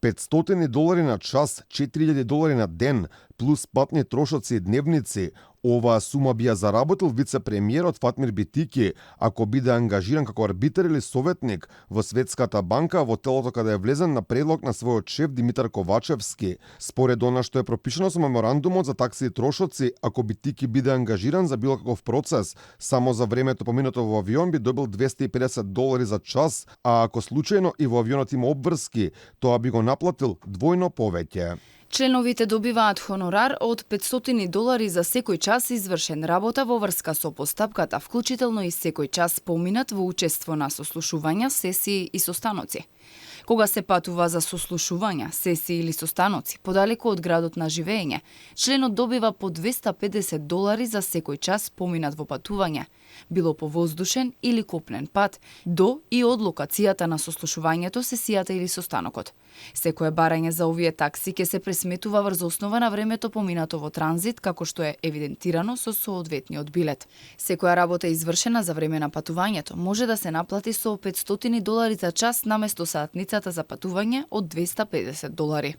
$500 на час, $4000 на ден, плюс патни трошоци и дневници. Оваа сума би ја заработил вице-премиерот Фатмир Битики ако биде ангажиран како арбитар или советник во Светската банка во телото каде е влезен на предлог на својот шеф Димитар Ковачевски. Според она што е пропишано со меморандумот за такси и трошоци, ако Битики биде ангажиран за било каков процес, само за времето поминато во авион би добил $250 за час, а ако случајно и во авионот има обврски, тоа би го наплатил двојно повеќе. Членовите добиваат хонорар од $500 за секој час извршен работа во врска со постапката, вклучително и секој час поминат во учество на сослушувања, сесии и состаноци. Кога се патува за сослушувања, сесии или состаноци подалеку од градот на живење, членот добива по $250 за секој час поминат во патување, било по воздушен или копнен пат, до и од локацијата на сослушувањето, сесијата или состанокот. Секое барање за овие такси ќе се пресметува врз основа на времето поминато во транзит, како што е евидентирано со соодветниот билет. Секоја работа извршена за време на патувањето може да се наплати со $500 за час наместо саатницата за патување од $250.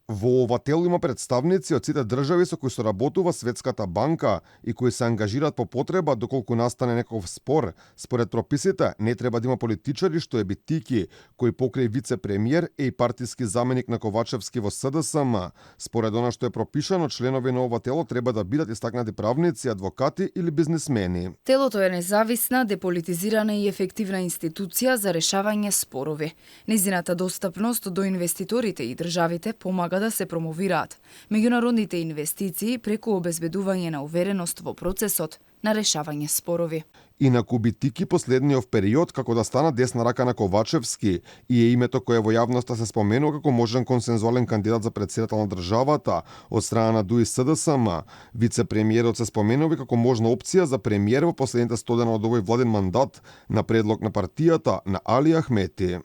Во ова тело има представници од сите држави со кои соработува Светската банка и кои се ангажираат по потреба доколку настане некој спор. Според прописите, не треба да има политичари што е Битики, кој покрај вице-премиер е и партиски заменик на Ковачевски во СДСМ. Според она што е пропишано, членови на ова тело треба да бидат истакнати правници, адвокати или бизнисмени. Телото е независна, деполитизирана и ефективна институција за решавање спорови. Незината достапност до инвеститорите и државите помага да се промовираат меѓународните инвестиции преку обезбедување на увереност во процесот на решавање спорови. Инаку Битики последниот период како да стана десна рака на Ковачевски и е името кое во јавноста се споменува како можен консензуален кандидат за претседател на државата од страна на ДУИ СДСМ. Вице-премиерот се споменува како можна опција за премиер во последните 100 дена од овој владен мандат на предлог на партијата на Али Ахмети.